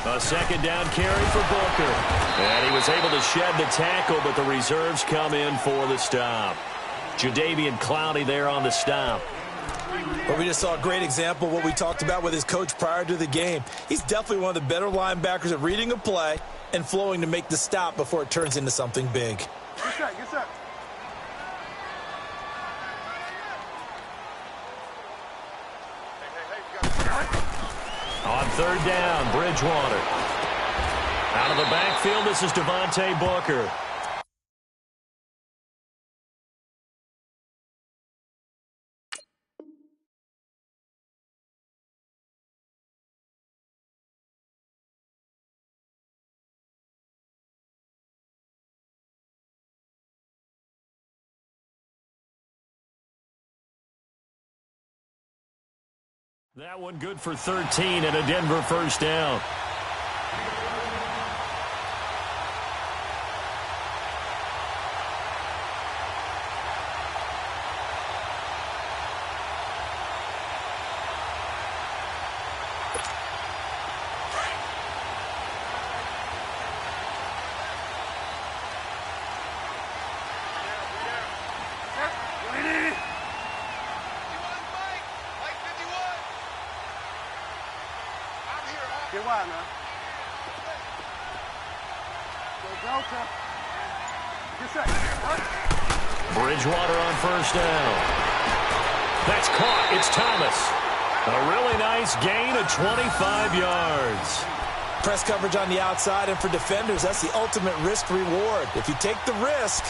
A second down carry for Booker. And he was able to shed the tackle, but the reserves come in for the stop. Jadeveon Clowney there on the stop. Well, we just saw a great example of what we talked about with his coach prior to the game. He's definitely one of the better linebackers at reading a play and flowing to make the stop before it turns into something big. Get set, get set. On third down, Bridgewater. Out of the backfield, this is Devontae Booker. That one good for 13 and a Denver first down. Get wide now. Go Delta. Get set. Bridgewater on first down. That's caught. It's Thomas. A really nice gain of 25 yards. Press coverage on the outside, and for defenders, that's the ultimate risk-reward. If you take the risk,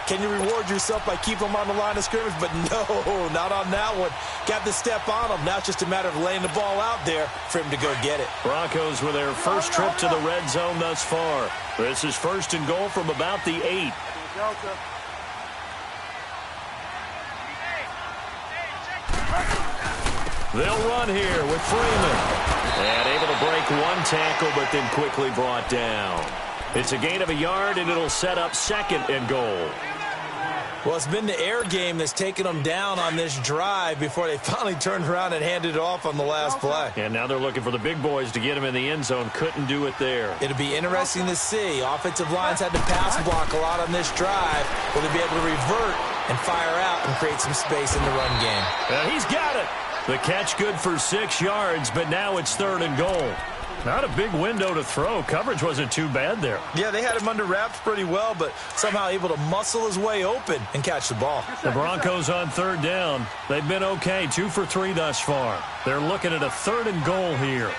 can you reward yourself by keeping them on the line of scrimmage? But no, not on that one. Got the step on him. Now it's just a matter of laying the ball out there for him to go get it. Broncos with their first trip to the red zone thus far. This is first and goal from about the 8. They'll run here with Freeman. And able to break one tackle, but then quickly brought down. It's a gain of a yard, and it'll set up second and goal. Well, it's been the air game that's taken them down on this drive before they finally turned around and handed it off on the last play. And now they're looking for the big boys to get him in the end zone. Couldn't do it there. It'll be interesting to see. Offensive lines had to pass block a lot on this drive. Will they be able to revert and fire out and create some space in the run game? He's got it. The catch good for 6 yards, but now it's third and goal. Not a big window to throw. Coverage wasn't too bad there. Yeah, they had him under wraps pretty well, but somehow able to muscle his way open and catch the ball. The Broncos on third down. They've been okay, 2 for 3 thus far. They're looking at a third and goal here.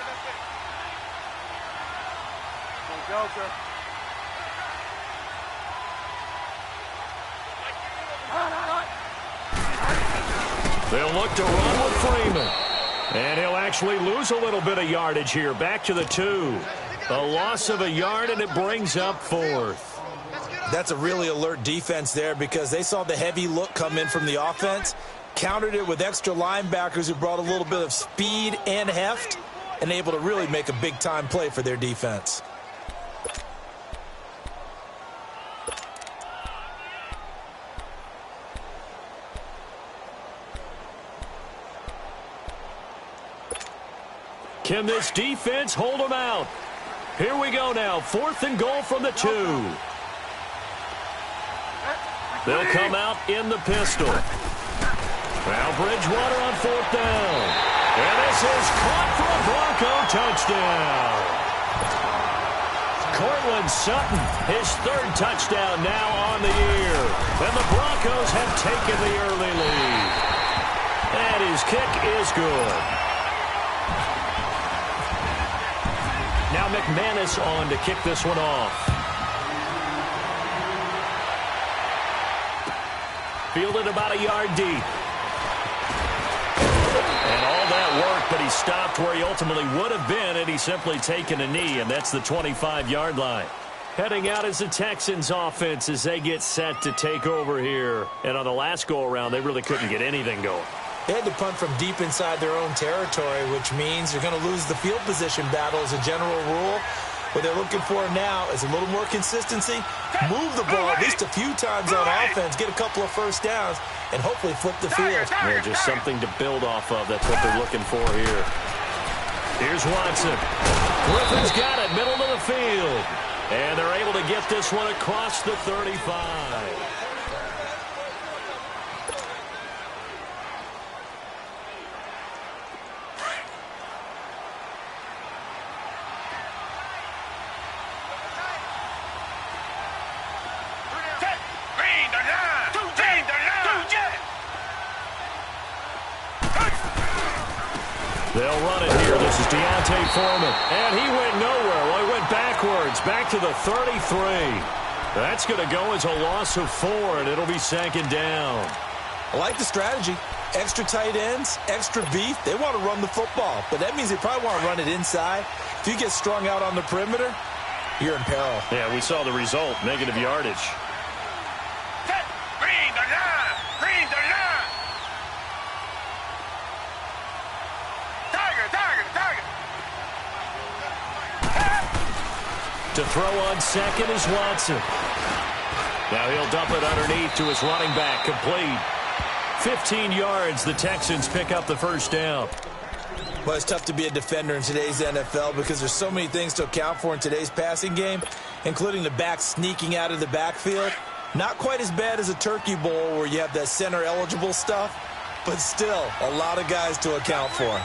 They'll look to run with Freeman. And he'll actually lose a little bit of yardage here. Back to the 2. A loss of a yard, and it brings up 4th. That's a really alert defense there because they saw the heavy look come in from the offense, countered it with extra linebackers who brought a little bit of speed and heft, and able to really make a big-time play for their defense. Can this defense hold them out? Here we go now. 4th and goal from the 2. They'll come out in the pistol. Now Bridgewater on 4th down. And this is caught for a Bronco touchdown. Cortland Sutton, his 3rd touchdown now on the year. And the Broncos have taken the early lead. And his kick is good. Now McManus on to kick this one off. Fielded about a yard deep. And all that work, but he stopped where he ultimately would have been had he simply taken a knee, and that's the 25-yard line. Heading out is the Texans offense as they get set to take over here. And on the last go-around, they really couldn't get anything going. They had to punt from deep inside their own territory, which means they're going to lose the field position battle as a general rule. What they're looking for now is a little more consistency, move the ball at least a few times on offense, get a couple of first downs, and hopefully flip the field. Yeah, just something to build off of. That's what they're looking for here. Here's Watson. Griffin's got it, middle of the field. And they're able to get this one across the 35. They'll run it here. This is Deontay Foreman. And he went nowhere. Well, he went backwards, back to the 33. That's going to go as a loss of 4, and it'll be second down. I like the strategy. Extra tight ends, extra beef. They want to run the football, but that means they probably want to run it inside. If you get strung out on the perimeter, you're in peril. Yeah, we saw the result, negative yardage. To throw on second is Watson. Now he'll dump it underneath to his running back. Complete. 15 yards. The Texans pick up the first down. Well, it's tough to be a defender in today's NFL because there's so many things to account for in today's passing game, including the back sneaking out of the backfield. Not quite as bad as a turkey bowl where you have that center-eligible stuff, but still a lot of guys to account for.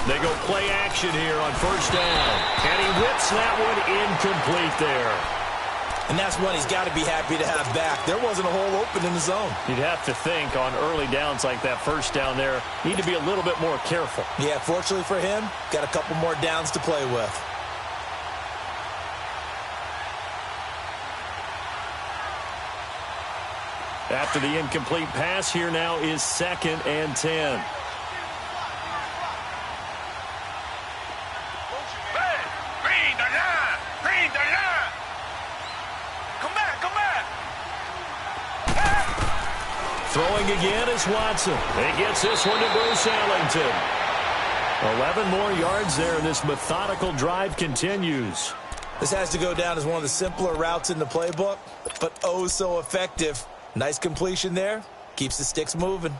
They go play action here on first down. And he whips that one incomplete there. And that's one he's got to be happy to have back. There wasn't a hole open in the zone. You'd have to think on early downs like that first down there, need to be a little bit more careful. Yeah, fortunately for him, got a couple more downs to play with. After the incomplete pass, here now is 2nd and 10. Throwing again is Watson. He gets this one to Bruce Ellington. 11 more yards there, and this methodical drive continues. This has to go down as one of the simpler routes in the playbook, but oh so effective. Nice completion there. Keeps the sticks moving.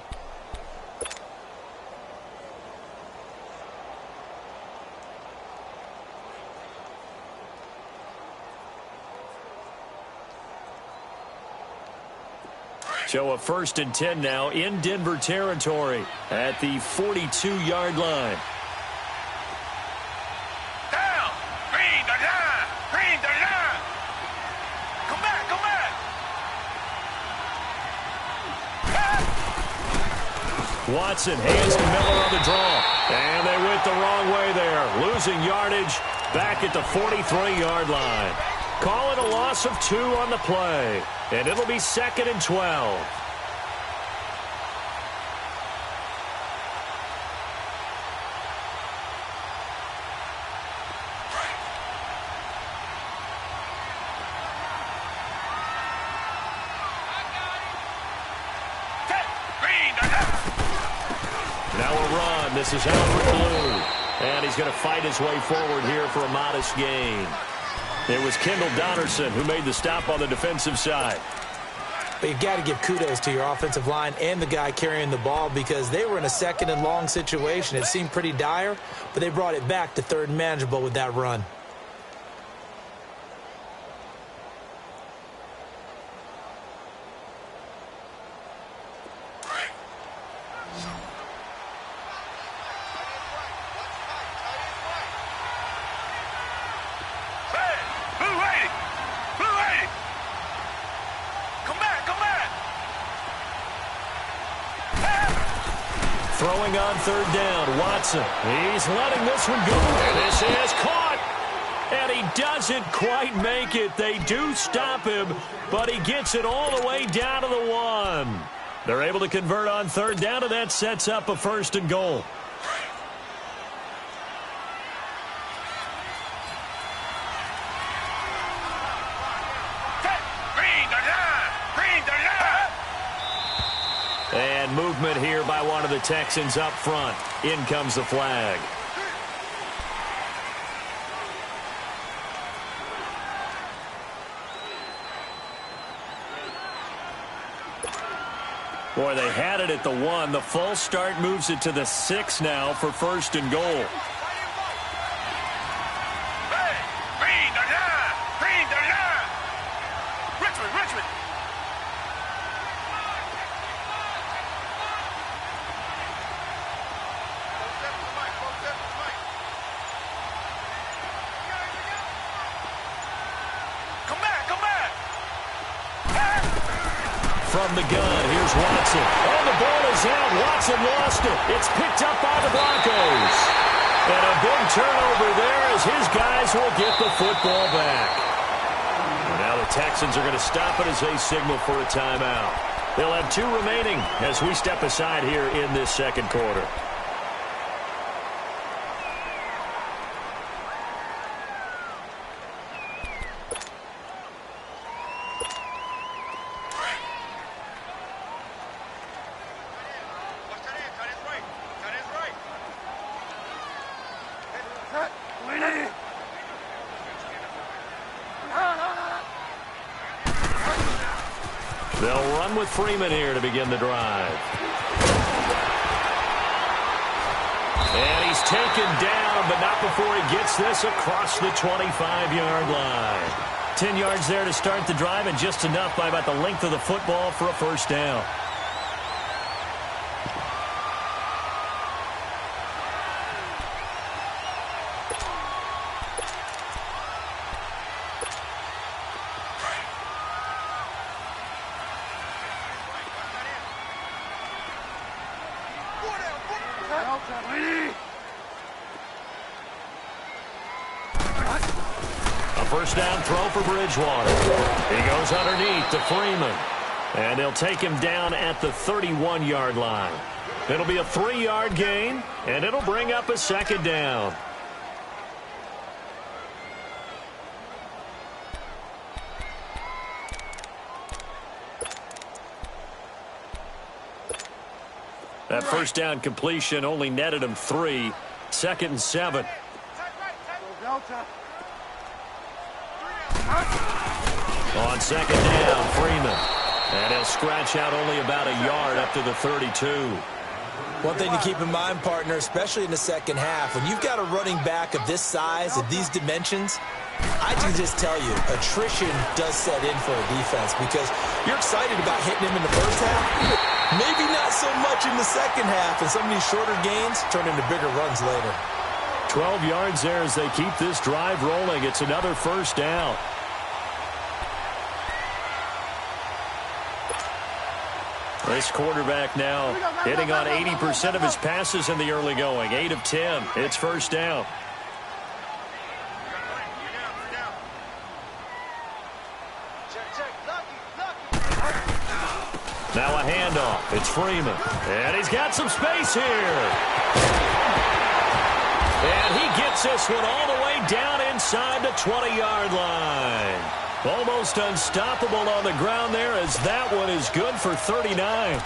So a 1st and 10 now in Denver territory at the 42-yard line. Down! Green the line! Green the line! Come back, come back! Watson hands to Miller on the draw. And they went the wrong way there. Losing yardage back at the 43-yard line. Call it a loss of 2 on the play. And it'll be 2nd and 12. Now a run. This is Alfred Blue. And he's going to fight his way forward here for a modest gain. It was Kendall Donnerson who made the stop on the defensive side. But you've got to give kudos to your offensive line and the guy carrying the ball because they were in a 2nd and long situation. It seemed pretty dire, but they brought it back to 3rd and manageable with that run. Throwing on 3rd down, Watson. He's letting this one go. And this is caught. And he doesn't quite make it. They do stop him, but he gets it all the way down to the 1. They're able to convert on 3rd down, and that sets up a 1st and goal. And movement here by one of the Texans up front. In comes the flag. Boy, they had it at the 1. The false start moves it to the 6 now for 1st and goal. Hey, green the line. Green the line. Richmond. Come back. From the gun, here's Watson. Oh, the ball is out. Watson lost it. It's picked up by the Broncos. And a big turnover there as his guys will get the football back. Now the Texans are going to stop it as they signal for a timeout. They'll have 2 remaining as we step aside here in this second quarter. They'll run with Freeman here to begin the drive. And he's taken down, but not before he gets this across the 25-yard line. 10 yards there to start the drive, and just enough by about the length of the football for a first down. A first down throw for Bridgewater. He goes underneath to Freeman. And they'll take him down at the 31-yard line. It'll be a 3-yard gain, and it'll bring up a second down. That first down completion only netted him 3. 2nd and 7. On second down, Freeman. And he'll scratch out only about a yard up to the 32. One thing to keep in mind, partner, especially in the second half, when you've got a running back of this size, of these dimensions, I can just tell you, attrition does set in for a defense because you're excited about hitting him in the first half. Maybe not so much in the second half, and some of these shorter gains turn into bigger runs later. 12 yards there as they keep this drive rolling. It's another first down. This quarterback now hitting on 80% of his passes in the early going. 8 of 10. It's first down. Now a handoff. It's Freeman. And he's got some space here. And he gets this one all the way down inside the 20-yard line. Almost unstoppable on the ground there as that one is good for 39.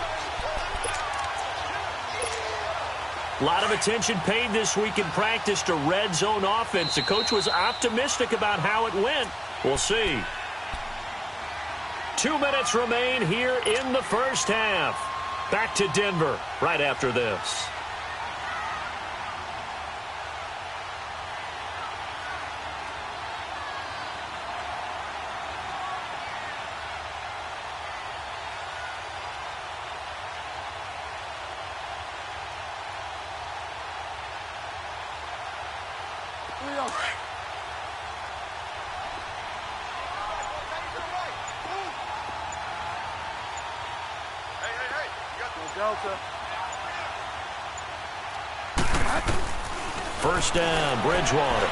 A lot of attention paid this week in practice to red zone offense. The coach was optimistic about how it went. We'll see. 2 minutes remain here in the first half. Back to Denver right after this. First down, Bridgewater.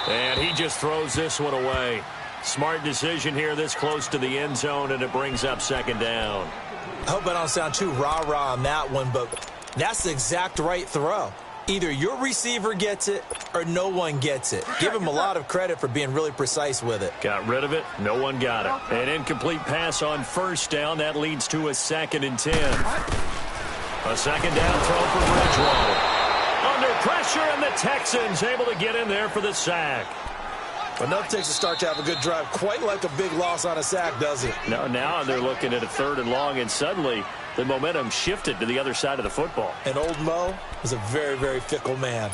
And he just throws this one away. Smart decision here this close to the end zone, and it brings up second down. I hope I don't sound too rah-rah on that one, but that's the exact right throw. Either your receiver gets it or no one gets it. Give him a lot of credit for being really precise with it. Got rid of it. No one got it. An incomplete pass on first down. That leads to a 2nd and 10. A second down throw for Bridgewater. Under pressure, and the Texans able to get in there for the sack. Enough takes a start to have a good drive. Quite like a big loss on a sack, does it? No, now they're looking at a 3rd and long, and suddenly the momentum shifted to the other side of the football. And old Mo is a very, very fickle man.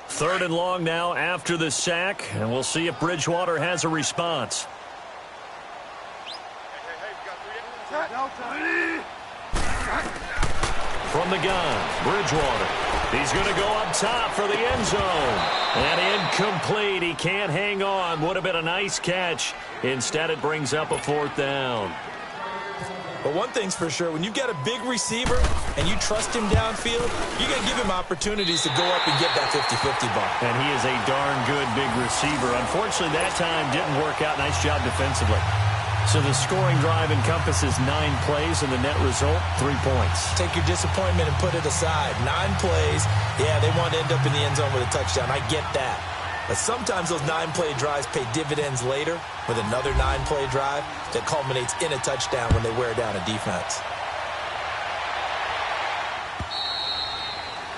Third and long now after the sack, and we'll see if Bridgewater has a response. From the gun, Bridgewater. He's going to go up top for the end zone. And incomplete. He can't hang on. Would have been a nice catch. Instead, it brings up a 4th down. But one thing's for sure, when you've got a big receiver and you trust him downfield, you got to give him opportunities to go up and get that 50-50 ball. And he is a darn good big receiver. Unfortunately, that time didn't work out. Nice job defensively. So the scoring drive encompasses 9 plays, and the net result, 3 points. Take your disappointment and put it aside. 9 plays. Yeah, they want to end up in the end zone with a touchdown. I get that. But sometimes those 9-play drives pay dividends later with another 9-play drive that culminates in a touchdown when they wear down a defense.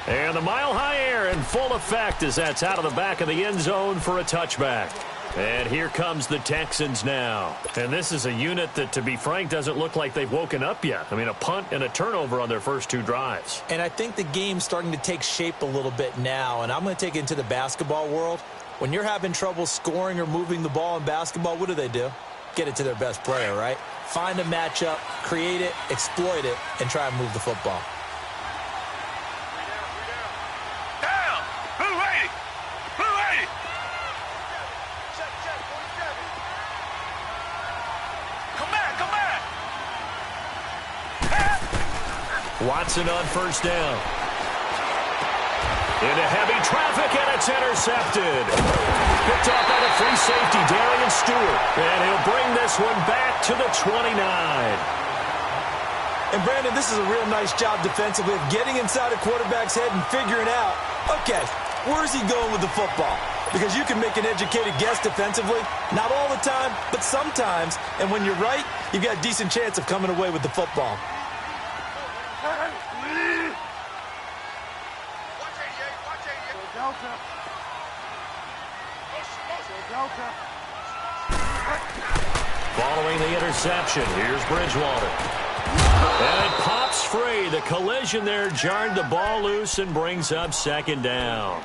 And the mile-high air in full effect as that's out of the back of the end zone for a touchback. And here comes the Texans now. And this is a unit that, to be frank, doesn't look like they've woken up yet. I mean, a punt and a turnover on their first 2 drives. And I think the game's starting to take shape a little bit now. And I'm going to take it into the basketball world. When you're having trouble scoring or moving the ball in basketball, what do? Get it to their best player, right? Find a matchup, create it, exploit it, and try and move the football. Down! Blue 80! Blue 80! Come back! Watson on first down. Into heavy traffic, and it's intercepted. Picked off by the free safety, Darian Stewart. And he'll bring this one back to the 29. And, Brandon, this is a real nice job defensively of getting inside a quarterback's head and figuring out, okay, where's he going with the football? Because you can make an educated guess defensively. Not all the time, but sometimes. And when you're right, you've got a decent chance of coming away with the football. Following the interception, here's Bridgewater. And it pops free. The collision there jarred the ball loose and brings up 2nd down.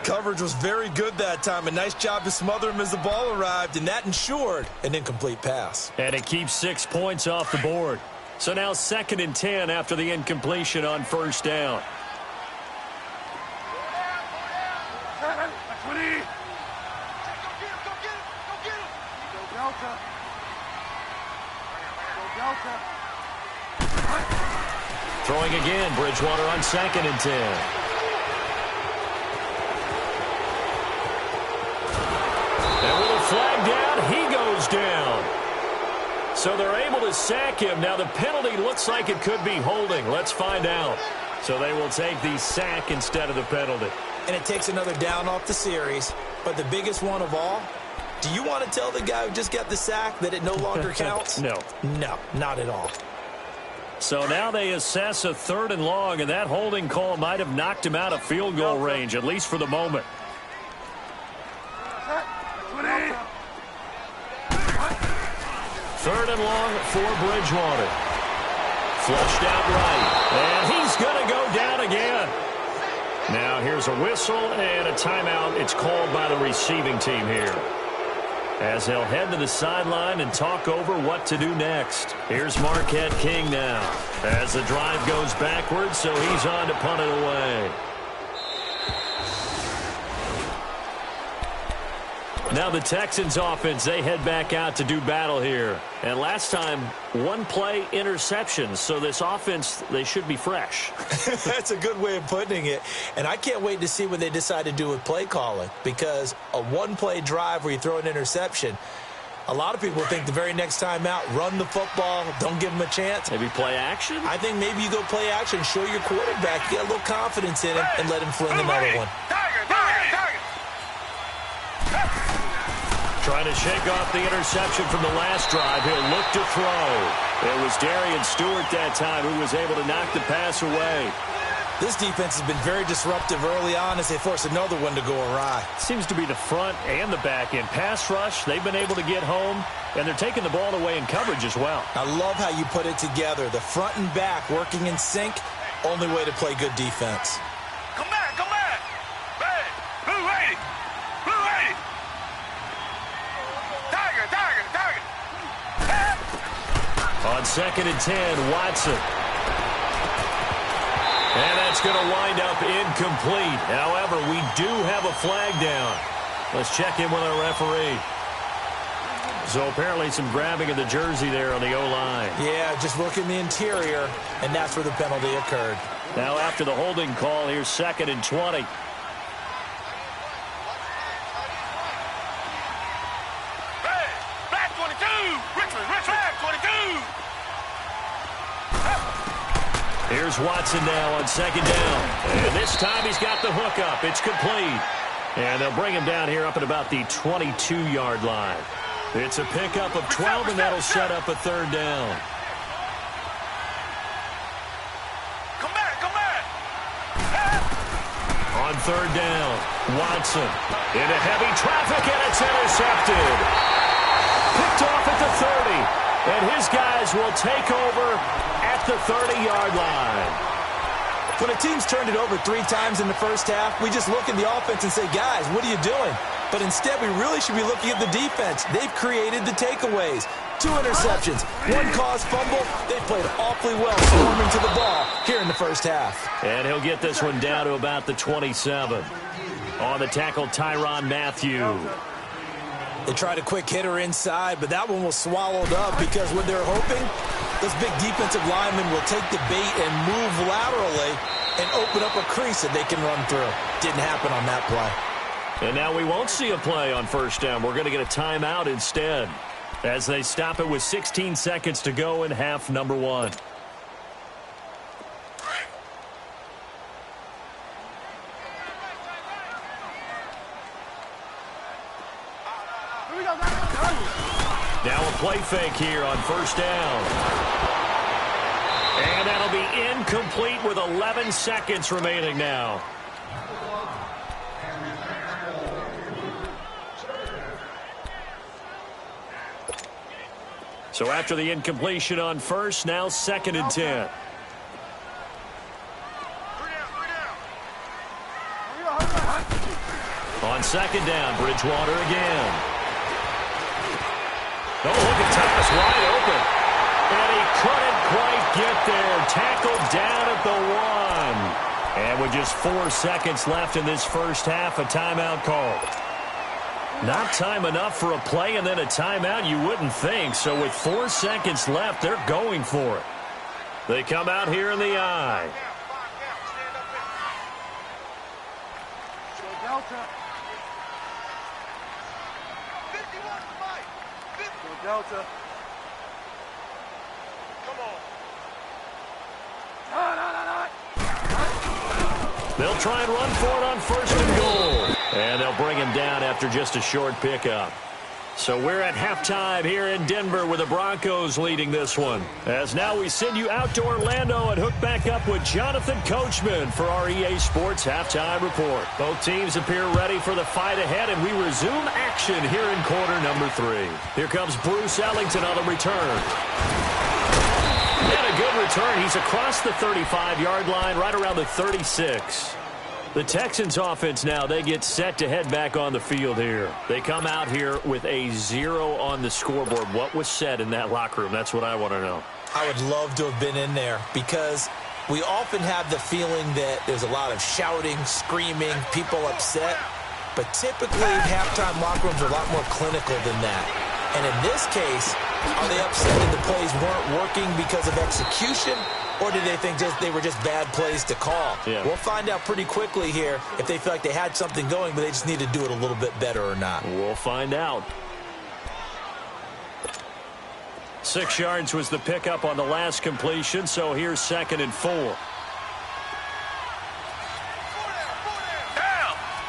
Coverage was very good that time. A nice job to smother him as the ball arrived, and that ensured an incomplete pass. And it keeps 6 points off the board. So now 2nd and 10 after the incompletion on first down. Throwing again, Bridgewater on 2nd and 10. And with a flag down, he goes down. So they're able to sack him. Now the penalty looks like it could be holding. Let's find out. So they will take the sack instead of the penalty. And it takes another down off the series. But the biggest one of all, do you want to tell the guy who just got the sack that it no longer counts? No. No, not at all. So now they assess a 3rd and long, and that holding call might have knocked him out of field goal range, at least for the moment. 3rd and long for Bridgewater. Flushed out right, and he's going to go down again. Now here's a whistle and a timeout. It's called by the receiving team here, as they'll head to the sideline and talk over what to do next. Here's Marquette King now, as the drive goes backwards, so he's on to punt it away. Now the Texans offense, they head back out to do battle here. And last time, 1-play interceptions. So this offense, they should be fresh. That's a good way of putting it. And I can't wait to see what they decide to do with play calling. Because a 1-play drive where you throw an interception, a lot of people think the very next time out, run the football, don't give them a chance. Maybe play action? I think maybe you go play action, show your quarterback, get a little confidence in him, and let him fling another one. Trying to shake off the interception from the last drive. He'll look to throw. It was Darian Stewart that time who was able to knock the pass away. This defense has been very disruptive early on as they force another one to go awry. Seems to be the front and the back end. Pass rush, they've been able to get home, and they're taking the ball away in coverage as well. I love how you put it together. The front and back working in sync, only way to play good defense. Come back, come back. Hey, blue lady, blue lady. Tiger, tiger, tiger. On 2nd and 10, Watson. And that's going to wind up incomplete. However, we do have a flag down. Let's check in with our referee. So apparently some grabbing of the jersey there on the O-line. Yeah, just look in the interior, and that's where the penalty occurred. Now after the holding call, here's 2nd and 20. Hey, black 22. Richmond, black 22. Here's Watson now on 2nd down. And this time he's got the hook up. It's complete. And they'll bring him down here up at about the 22-yard line. It's a pickup of 12, and that'll set up a 3rd down. Come back, come back. On 3rd down, Watson into heavy traffic, and it's intercepted. Picked off at the 30. And his guys will take over at the 30-yard line. When a team's turned it over 3 times in the first half, we just look at the offense and say, guys, what are you doing? But instead, we really should be looking at the defense. They've created the takeaways. 2 interceptions, 1 caused fumble. They've played awfully well swarming to the ball here in the first half. And he'll get this one down to about the 27. On the tackle, Tyrann Mathieu. They tried a quick hitter inside, but that one was swallowed up because what they're hoping, those big defensive linemen will take the bait and move laterally and open up a crease that they can run through. Didn't happen on that play. And now we won't see a play on 1st down. We're going to get a timeout instead as they stop it with 16 seconds to go in half number 1. Now a play fake here on 1st down. And that'll be incomplete with 11 seconds remaining now. So after the incompletion on 1st, now 2nd and 10. On 2nd down, Bridgewater again. Oh, look at Thomas wide open. And he couldn't quite get there. Tackled down at the 1. And with just 4 seconds left in this first half, a timeout call. Not time enough for a play and then a timeout, you wouldn't think. So with 4 seconds left, they're going for it. They come out here in the I. Delta. Delta. Come on. They'll try and run for it on 1st and goal. And they'll bring him down after just a short pickup. So we're at halftime here in Denver with the Broncos leading this one. As now we send you out to Orlando and hook back up with Jonathan Coachman for our EA Sports Halftime Report. Both teams appear ready for the fight ahead, and we resume action here in quarter number 3. Here comes Bruce Ellington on the return. And a good return. He's across the 35-yard line, right around the 36. The Texans offense now, they get set to head back on the field here. They come out here with a 0 on the scoreboard. What was said in that locker room? That's what I want to know. I would love to have been in there because we often have the feeling that there's a lot of shouting, screaming, people upset. But typically, halftime locker rooms are a lot more clinical than that. And in this case, are they upset that the plays weren't working because of execution? Or did they think they were just bad plays to call? Yeah. We'll find out pretty quickly here if they feel like they had something going, but they just need to do it a little bit better or not. We'll find out. 6 yards was the pickup on the last completion, so here's 2nd and 4. Down.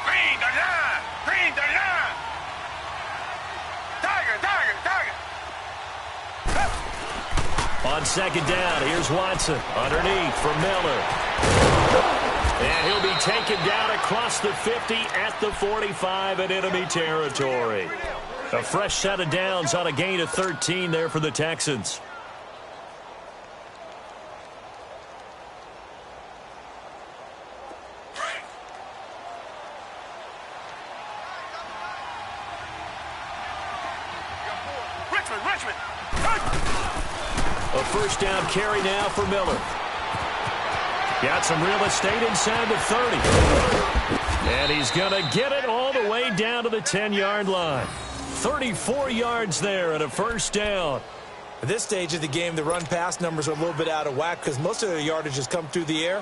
Green the line. Green the line. On second down, here's Watson underneath for Miller. And he'll be taken down across the 50 at the 45 in enemy territory. A fresh set of downs on a gain of 13 there for the Texans. Richmond. A first down carry now for Miller. Got some real estate inside the 30. And he's going to get it all the way down to the 10-yard line. 34 yards there and a first down. At this stage of the game, the run-pass numbers are a little bit out of whack because most of their yardage has come through the air.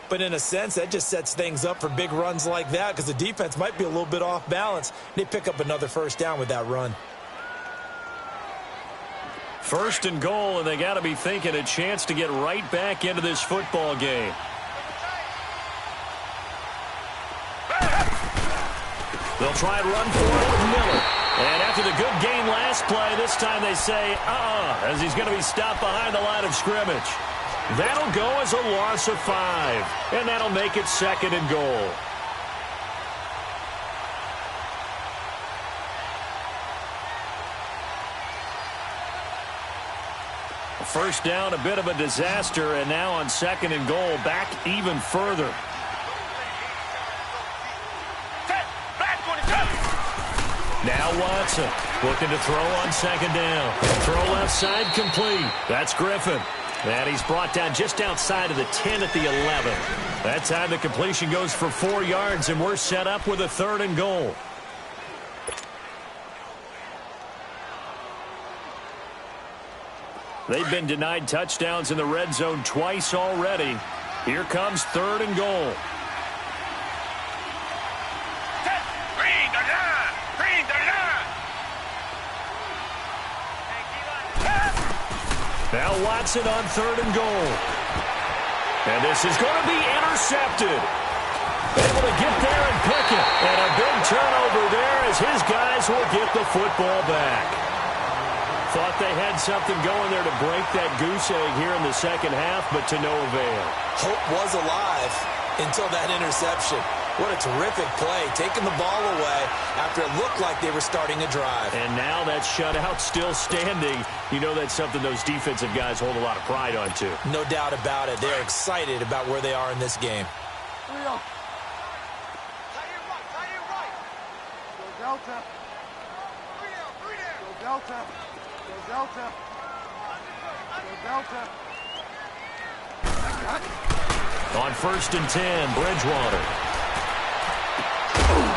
But in a sense, that just sets things up for big runs like that because the defense might be a little bit off balance. They pick up another first down with that run. First and goal, and they got to be thinking a chance to get right back into this football game. They'll try and run for it with Miller. And after the good game last play, this time they say, as he's going to be stopped behind the line of scrimmage. That'll go as a loss of 5, and that'll make it second and goal. First down, a bit of a disaster, and now on second and goal, back even further. Now Watson looking to throw on second down. Throw left side complete. That's Griffin. And he's brought down just outside of the 10 at the 11. That time the completion goes for 4 yards, and we're set up with a third and goal. They've been denied touchdowns in the red zone twice already. Here comes third and goal. Now Watson on third and goal. And this is going to be intercepted. Able to get there and pick it. And a big turnover there as his guys will get the football back. Thought they had something going there to break that goose egg here in the second half, but to no avail. Hope was alive until that interception. What a terrific play, taking the ball away after it looked like they were starting a drive. And now that shutout still standing. You know that's something those defensive guys hold a lot of pride on, too. No doubt about it. They're excited about where they are in this game. Go Delta. Go Delta. Go Delta. Go Delta. On first and 10, Bridgewater.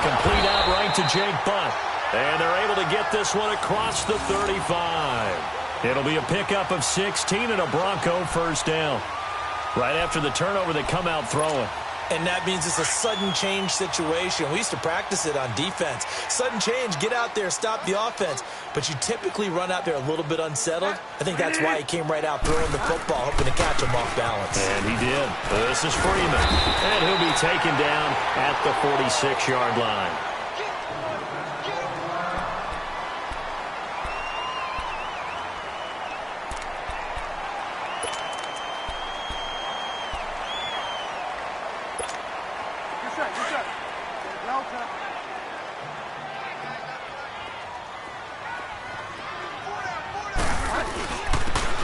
Complete out right to Jake Butt. And they're able to get this one across the 35. It'll be a pickup of 16 and a Bronco first down. Right after the turnover, they come out throwing. And that means it's a sudden change situation. We used to practice it on defense. Sudden change, get out there, stop the offense. But you typically run out there a little bit unsettled. I think that's why he came right out throwing the football, hoping to catch him off balance. And he did. This is Freeman. And he'll be taken down at the 46-yard line.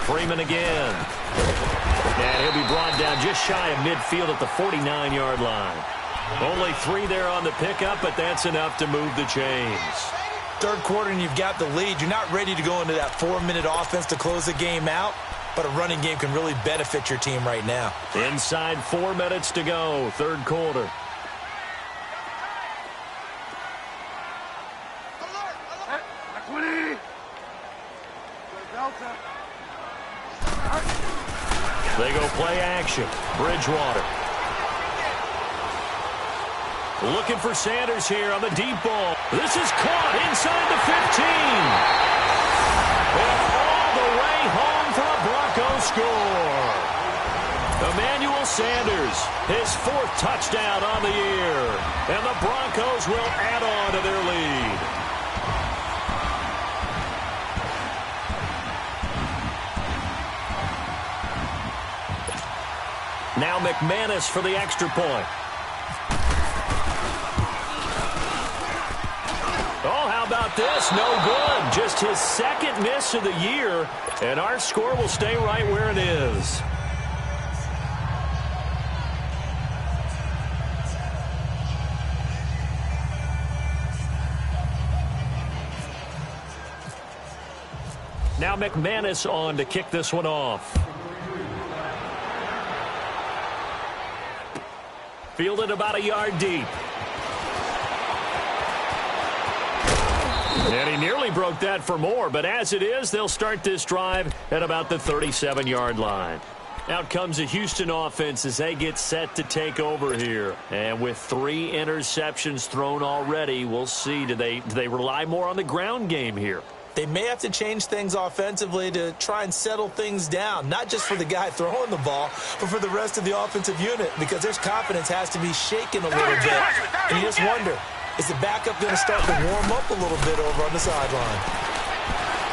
Freeman again. And he'll be brought down just shy of midfield at the 49-yard line. Only 3 there on the pickup, but that's enough to move the chains. Third quarter and you've got the lead. You're not ready to go into that 4-minute offense to close the game out, but a running game can really benefit your team right now. Inside 4 minutes to go, third quarter. They go play action. Bridgewater. Looking for Sanders here on the deep ball. This is caught inside the 15. And all the way home for a Bronco score. Emmanuel Sanders, his 4th touchdown on the year. And the Broncos will add on to their lead. Now McManus for the extra point. Oh, how about this? No good. Just his second miss of the year, and our score will stay right where it is. Now McManus on to kick this one off. Fielded about a yard deep. And he nearly broke that for more, but as it is, they'll start this drive at about the 37-yard line. Out comes the Houston offense as they get set to take over here. And with 3 interceptions thrown already, we'll see. Do they rely more on the ground game here? They may have to change things offensively to try and settle things down, not just for the guy throwing the ball, but for the rest of the offensive unit, because their confidence has to be shaken a little bit. And you just wonder, is the backup going to start to warm up a little bit over on the sideline?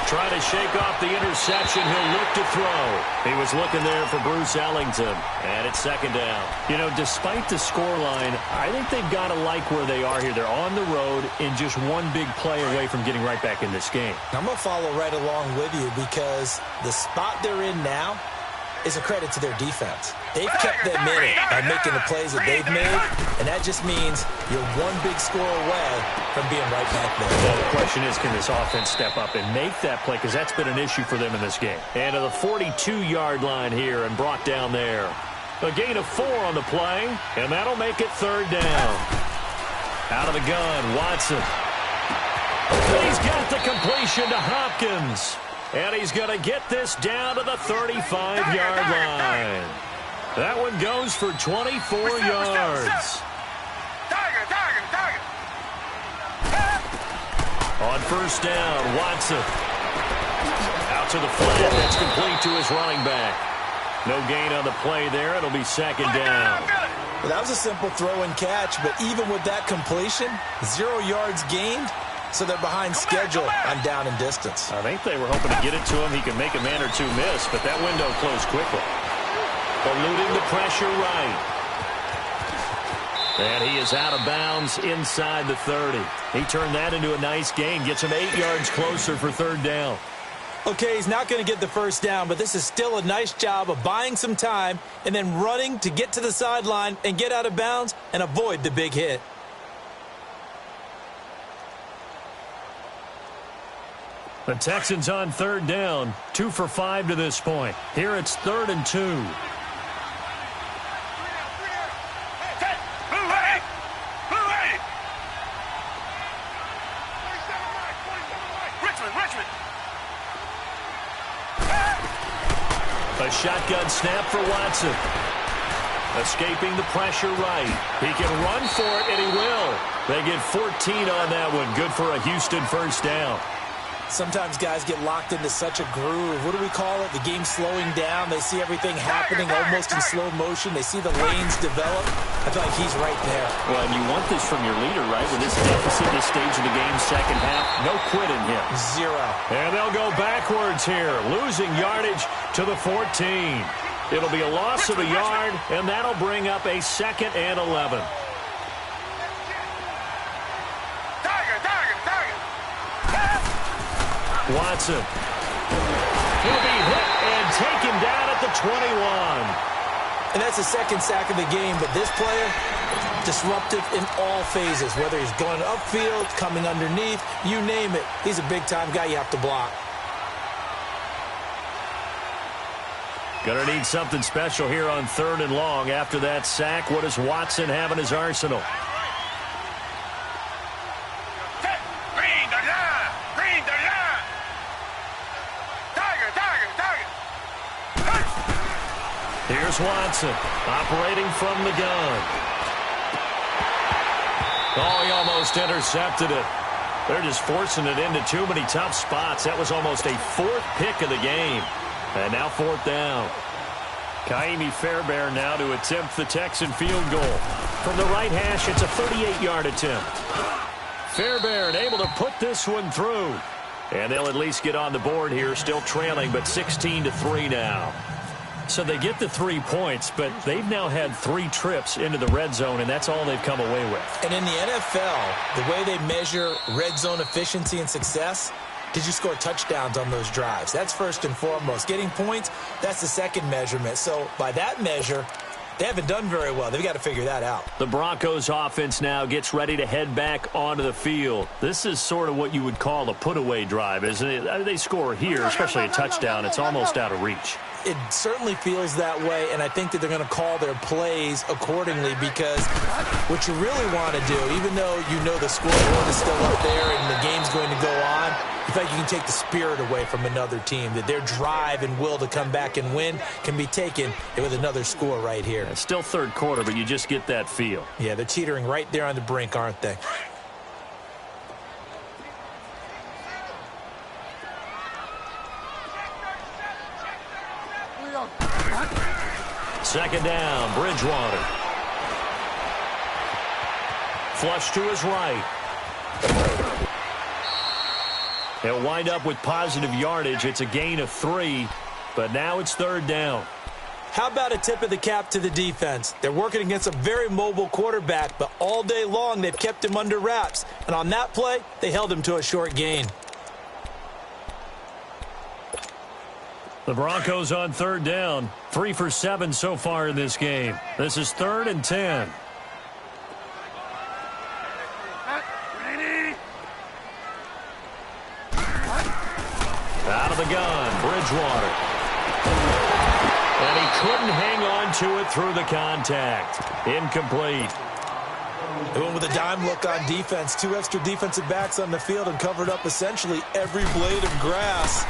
Trying to shake off the interception. He'll look to throw. He was looking there for Bruce Ellington. And it's second down. You know, despite the scoreline, I think they've got to like where they are here. They're on the road and just one big play away from getting right back in this game. I'm going to follow right along with you because the spot they're in now is a credit to their defense. They've kept them in it by making the plays that they've made, and that just means you're one big score away from being right back there. Well, the question is, can this offense step up and make that play? Because that's been an issue for them in this game. And to the 42-yard line here and brought down there. A gain of 4 on the play, and that'll make it third down. Out of the gun, Watson. He's got the completion to Hopkins. And he's going to get this down to the 35-yard line. That one goes for 24 yards. On first down, Watson. Out to the flat. That's complete to his running back. No gain on the play there. It'll be second down. Well, that was a simple throw and catch, but even with that completion, 0 yards gained. So they're behind schedule on down and distance. I think they were hoping to get it to him. He could make a man or two miss, but that window closed quickly. Eluding the pressure right. And he is out of bounds inside the 30. He turned that into a nice gain. Gets him 8 yards closer for third down. Okay, he's not going to get the first down, but this is still a nice job of buying some time and then running to get to the sideline and get out of bounds and avoid the big hit. The Texans on third down, 2 for 5 to this point. Here it's 3rd and 2. Richmond. A shotgun snap for Watson. Escaping the pressure right. He can run for it, and he will. They get 14 on that one. Good for a Houston first down. Sometimes guys get locked into such a groove. What do we call it? The game's slowing down. They see everything happening almost in slow motion. They see the lanes develop. I feel like he's right there. Well, and you want this from your leader, right? With this deficit, this stage of the game, second half, no quitting him. 0. And they'll go backwards here, losing yardage to the 14. It'll be a loss of a yard, and that'll bring up a 2nd and 11. Watson. He'll be hit and taken down at the 21. And that's the second sack of the game, but this player, disruptive in all phases, whether he's going upfield, coming underneath, you name it. He's a big-time guy you have to block. Gonna need something special here on 3rd and long. After that sack, what does Watson have in his arsenal? Here's Watson, operating from the gun. Oh, he almost intercepted it. They're just forcing it into too many tough spots. That was almost a 4th pick of the game. And now 4th down. Kaimi Fairbairn now to attempt the Texan field goal. From the right hash, it's a 38-yard attempt. Fairbairn able to put this one through. And they'll at least get on the board here, still trailing, but 16-3 now. So they get the 3 points, but they've now had 3 trips into the red zone, and that's all they've come away with. And in the NFL, the way they measure red zone efficiency and success, did you score touchdowns on those drives? That's first and foremost. Getting points, that's the second measurement. So by that measure, they haven't done very well. They've got to figure that out. The Broncos offense now gets ready to head back onto the field. This is sort of what you would call a put-away drive, isn't it? They score here, especially a touchdown. It's almost out of reach. It certainly feels that way, and I think that they're going to call their plays accordingly, because what you really want to do, even though you know the scoreboard is still up there and the game's going to go on, you feel like you can take the spirit away from another team, that their drive and will to come back and win can be taken with another score right here. It's still third quarter, but you just get that feel. Yeah, they're teetering right there on the brink, aren't they? Second down, Bridgewater. Flush to his right. He'll wind up with positive yardage. It's a gain of 3, but now it's third down. How about a tip of the cap to the defense? They're working against a very mobile quarterback, but all day long they've kept him under wraps. And on that play, they held him to a short gain. The Broncos on third down. 3 for 7 so far in this game. This is 3rd and 10. Out of the gun, Bridgewater. And he couldn't hang on to it through the contact. Incomplete. They went with a dime look on defense. 2 extra defensive backs on the field and covered up essentially every blade of grass.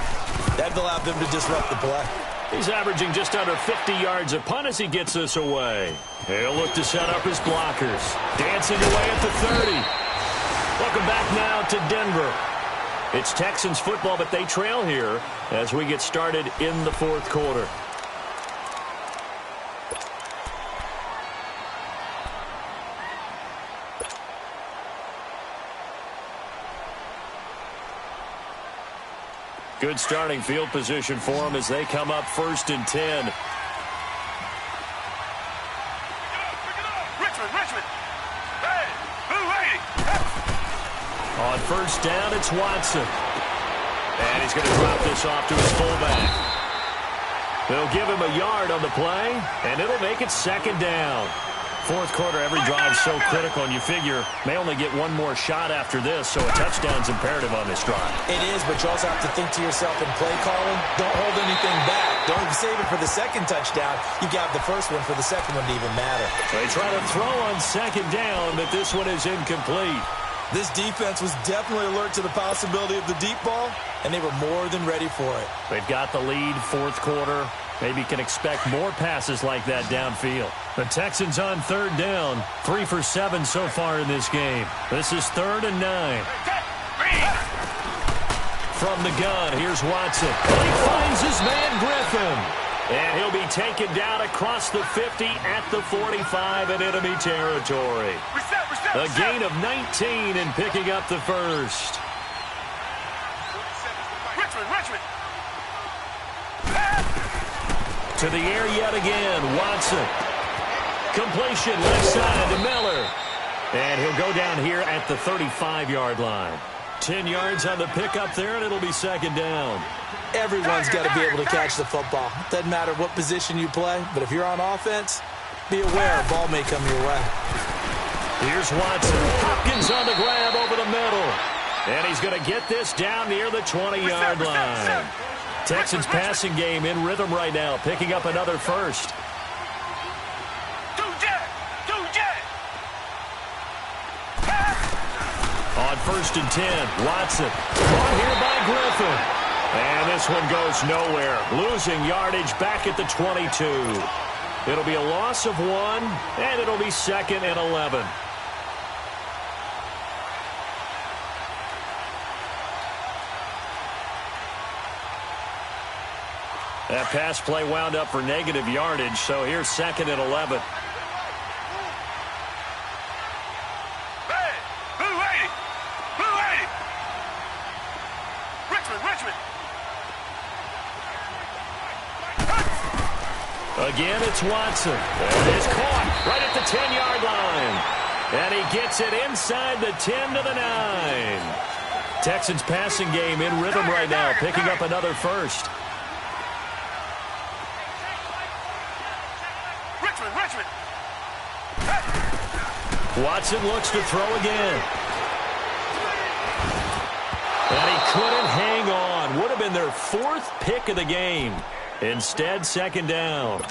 That allowed them to disrupt the play. He's averaging just under 50 yards a punt as he gets this away. He'll look to set up his blockers. Dancing away at the 30. Welcome back now to Denver. It's Texans football, but they trail here as we get started in the fourth quarter. Good starting field position for them as they come up 1st and 10. Richmond. Hey, who waiting? On first down, it's Watson. And he's going to drop this off to his fullback. They'll give him a yard on the play, and it'll make it 2nd down. Fourth quarter, every drive so critical, and you figure may only get one more shot after this, so a touchdown's imperative on this drive. It is, but you also have to think to yourself in play calling, don't hold anything back. Don't save it for the second touchdown. You got the first one for the second one to even matter. They try to throw on 2nd down, but this one is incomplete. This defense was definitely alert to the possibility of the deep ball, and they were more than ready for it. They've got the lead, fourth quarter. Maybe can expect more passes like that downfield. The Texans on 3rd down. 3 for 7 so far in this game. This is 3rd and 9. From the gun, here's Watson. He finds his man Griffin. And he'll be taken down across the 50 at the 45 in enemy territory. A gain of 19 and picking up the first. Richmond. To the air yet again, Watson. Completion left side to Miller. And he'll go down here at the 35-yard line. 10 yards on the pickup there, and it'll be 2nd down. Everyone's got to be able to catch the football. Doesn't matter what position you play, but if you're on offense, be aware a ball may come your way. Here's Watson. Hopkins on the grab over the middle. And he's going to get this down near the 20-yard line. Texans passing game in rhythm right now, picking up another first. On 1st and 10, Watson. Caught here by Griffin. And this one goes nowhere. Losing yardage back at the 22. It'll be a loss of 1, and it'll be 2nd and 11. That pass play wound up for negative yardage, so here's 2nd and 11. Hey, who waiting? Richmond. Again, it's Watson. It is caught right at the 10-yard line. And he gets it inside the 10 to the 9. Texans passing game in rhythm right now, picking up another first. Richmond. Watson looks to throw again. And he couldn't hang on. Would have been their 4th pick of the game. Instead, second down.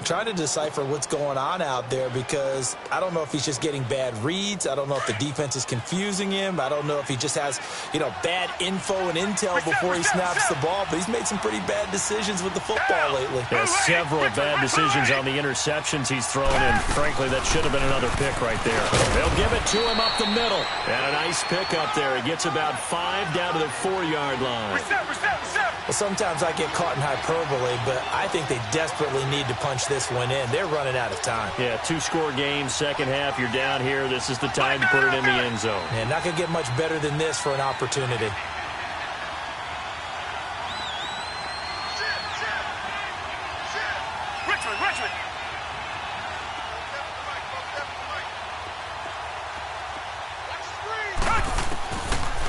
Trying to decipher what's going on out there because I don't know if he's just getting bad reads. I don't know if the defense is confusing him. I don't know if he just has, bad info and intel before he snaps the ball. But he's made some pretty bad decisions with the football lately. Yeah, several bad decisions on the interceptions he's thrown, and frankly, that should have been another pick right there. They'll give it to him up the middle. And a nice pick up there. He gets about 5 down to the 4-yard line. Well, sometimes I get caught in hyperbole, but I think they desperately need to punch this one in. They're running out of time. Yeah, 2-score game, second half, you're down here. This is the time to put it in the end zone. And not going to get much better than this for an opportunity. Richmond.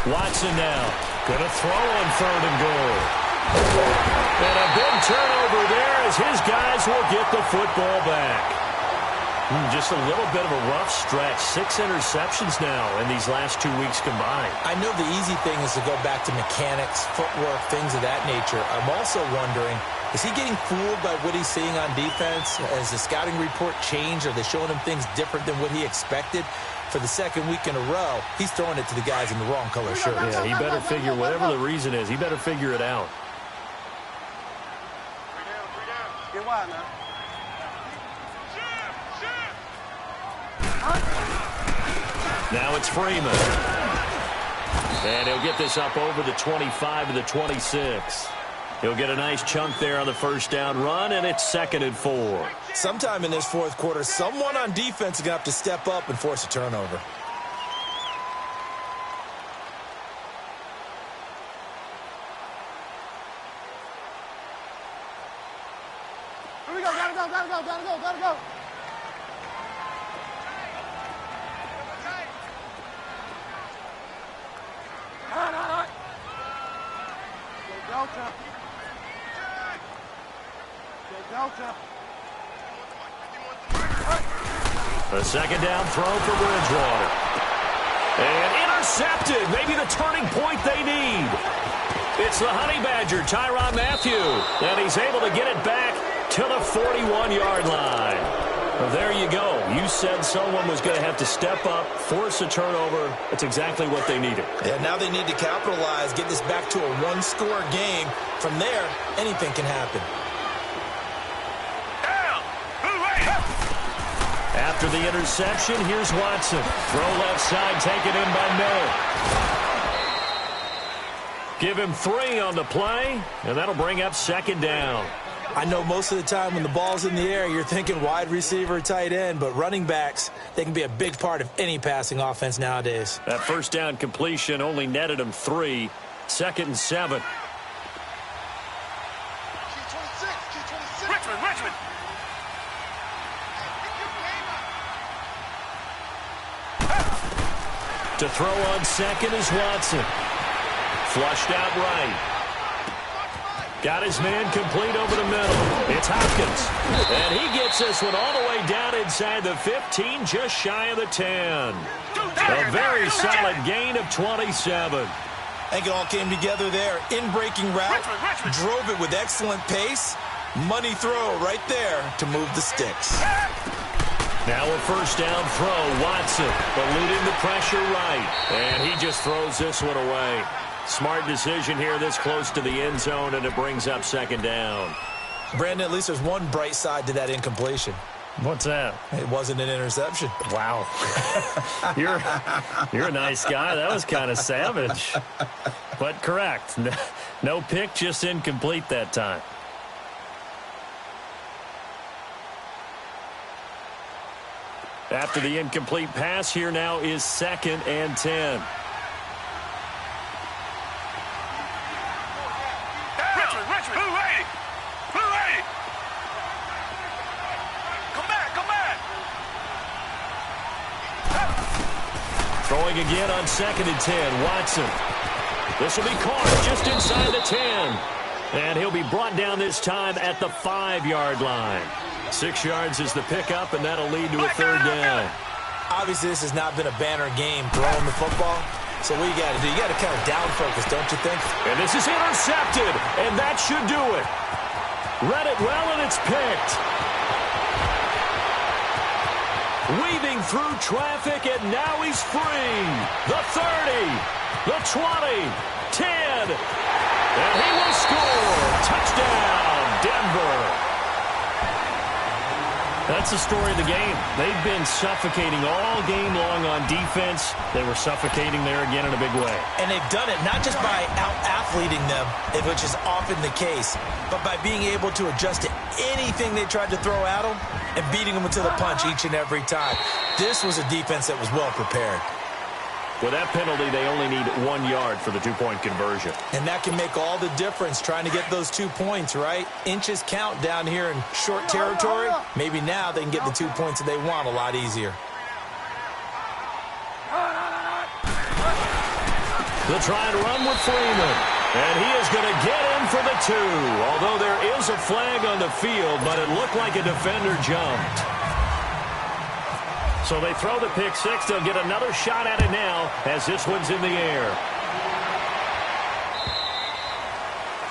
Watson now. Going to throw on 3rd and goal. And a big turnover there as his guys will get the football back. Just a little bit of a rough stretch. 6 interceptions now in these last 2 weeks combined. I know the easy thing is to go back to mechanics, footwork, things of that nature. I'm also wondering, is he getting fooled by what he's seeing on defense? Has the scouting report changed? Are they showing him things different than what he expected? For the 2nd week in a row, he's throwing it to the guys in the wrong color shirt. Yeah, he better figure, whatever the reason is, he better figure it out. Get wide now. Now it's Freeman. And he'll get this up over the 25 to the 26. He'll get a nice chunk there on the first down run, and it's 2nd and 4. Sometime in this 4th quarter, someone on defense is going to have to step up and force a turnover. Here we go. Gotta go. All right. Go, Delta. A 2nd down throw for Bridgewater. And intercepted. Maybe the turning point they need. It's the Honey Badger, Tyrann Mathieu. And he's able to get it back to the 41-yard line. Well, there you go. You said someone was going to have to step up, force a turnover. That's exactly what they needed. Yeah, now they need to capitalize, get this back to a 1-score game. From there, anything can happen. After the interception, here's Watson. Throw left side, taken in by Miller. Give him 3 on the play, and that'll bring up 2nd down. I know most of the time when the ball's in the air, you're thinking wide receiver, tight end, but running backs, they can be a big part of any passing offense nowadays. That first down completion only netted him 3. 2nd and 7. Richmond. To throw on 2nd is Watson. Flushed out right. Got his man complete over the middle. It's Hopkins. And he gets this one all the way down inside the 15, just shy of the 10. A very solid gain of 27. I think it all came together there. In-breaking route, drove it with excellent pace. Money throw right there to move the sticks. Now a first down throw. Watson eluding the pressure right. And he just throws this one away. Smart decision here this close to the end zone, and it brings up 2nd down. Brandon, at least there's one bright side to that incompletion. What's that? It wasn't an interception. Wow. You're a nice guy. That was kind of savage. But correct. No pick, just incomplete that time. After the incomplete pass, here now is 2nd and 10. Throwing again on 2nd and 10. Watson. This will be caught just inside the 10. And he'll be brought down this time at the 5-yard line. 6 yards is the pickup, and that'll lead to a 3rd down. Obviously, this has not been a banner game throwing the football. So what you got to do, you got to kind of down focus, don't you think? And this is intercepted, and that should do it. Read it well, and it's picked. Weaving through traffic, and now he's free. The 30, the 20, 10, and he will score. Touchdown, Denver. That's the story of the game. They've been suffocating all game long on defense. They were suffocating there again in a big way. And they've done it not just by out-athleting them, which is often the case, but by being able to adjust to anything they tried to throw at them and beating them to the punch each and every time. This was a defense that was well prepared. With that penalty, they only need 1 yard for the 2-point conversion. And that can make all the difference trying to get those 2 points, right? Inches count down here in short territory. Maybe now they can get the 2 points that they want a lot easier. They'll try and run with Freeman. And he is going to get in for the 2. Although there is a flag on the field, but it looked like a defender jumped. So they throw the pick 6. They'll get another shot at it now as this one's in the air.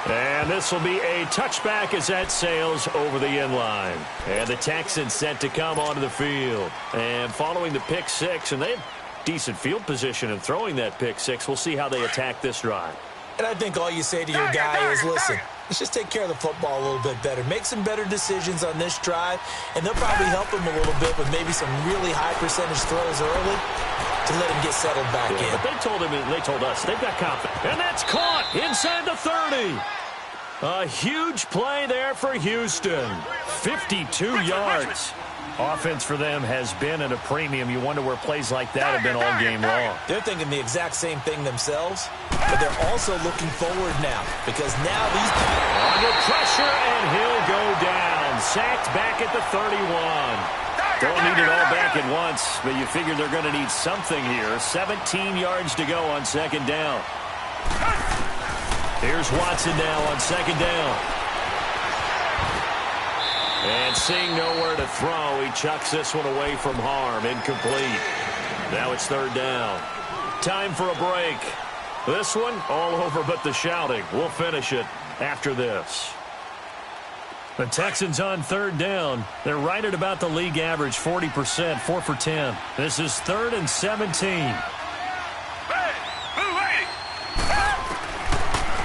And this will be a touchback as that sails over the end line. And the Texans set to come onto the field. And following the pick 6, and they have decent field position in throwing that pick 6. We'll see how they attack this drive. And I think all you say to your guy is, listen, let's just take care of the football a little bit better. Make some better decisions on this drive, and they'll probably help him a little bit with maybe some really high percentage throws early to let him get settled back in. But they told him, and they told us, they've got confidence. And that's caught inside the 30. A huge play there for Houston. 52 yards. Offense for them has been at a premium. You wonder where plays like that have been all game long. They're thinking the exact same thing themselves, but they're also looking forward now because now these under pressure, and he'll go down. Sacked back at the 31. Don't need it all back at once, but you figure they're going to need something here. 17 yards to go on 2nd down. Here's Watson now on 2nd down. And seeing nowhere to throw, he chucks this one away from harm. Incomplete. Now it's 3rd down. Time for a break. This one, all over but the shouting. We'll finish it after this. The Texans on 3rd down. They're right at about the league average, 40%, 4 for 10. This is 3rd and 17.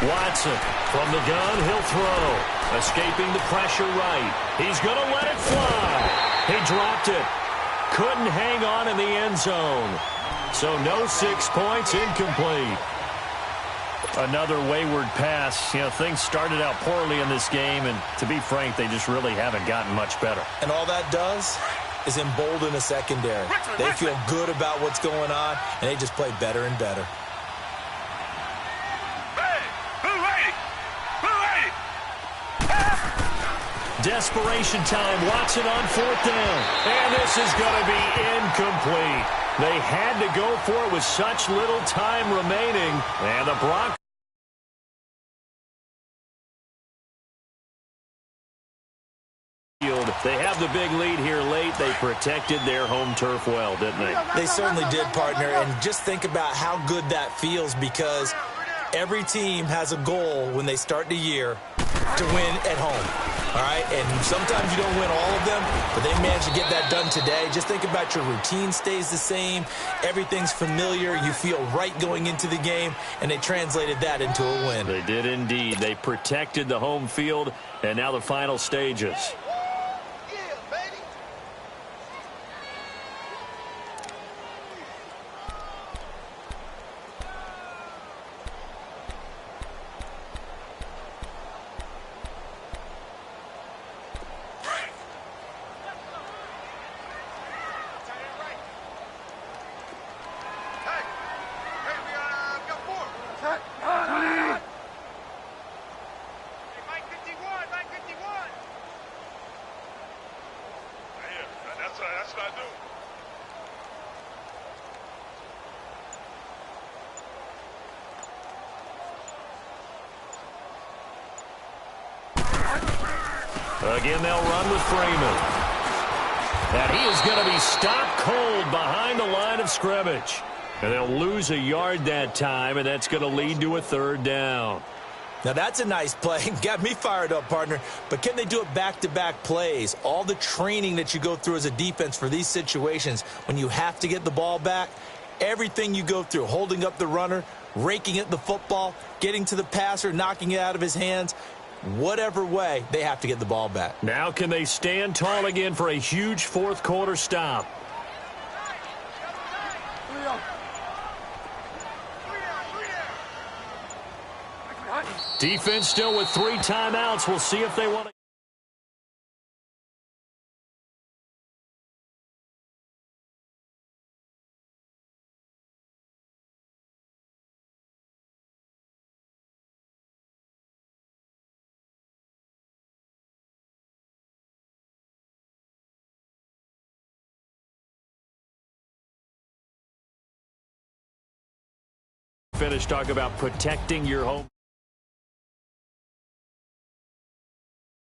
Watson from the gun, he'll throw. Escaping the pressure right. He's going to let it fly. He dropped it. Couldn't hang on in the end zone. So no 6 points, incomplete. Another wayward pass. You know, things started out poorly in this game, and to be frank, they just really haven't gotten much better. And all that does is embolden a secondary. They feel good about what's going on, and they just play better and better. Desperation time. Watson on 4th down. And this is going to be incomplete. They had to go for it with such little time remaining. And the Broncos. They have the big lead here late. They protected their home turf well, didn't they? They certainly did, partner. And just think about how good that feels because every team has a goal when they start the year to win at home. All right, and sometimes you don't win all of them, but they managed to get that done today. Just think about your routine stays the same. Everything's familiar. You feel right going into the game, and they translated that into a win. They did indeed. They protected the home field, and now the final stages. Again, they'll run with Freeman. And he is going to be stopped cold behind the line of scrimmage. And they'll lose a yard that time, and that's going to lead to a third down. Now, that's a nice play. Got me fired up, partner. But can they do it back-to-back plays? All the training that you go through as a defense for these situations, when you have to get the ball back, everything you go through, holding up the runner, raking at the football, getting to the passer, knocking it out of his hands, whatever way, they have to get the ball back. Now can they stand tall again for a huge fourth-quarter stop? Defense still with 3 timeouts. We'll see if they want to. Finish talk about protecting your home.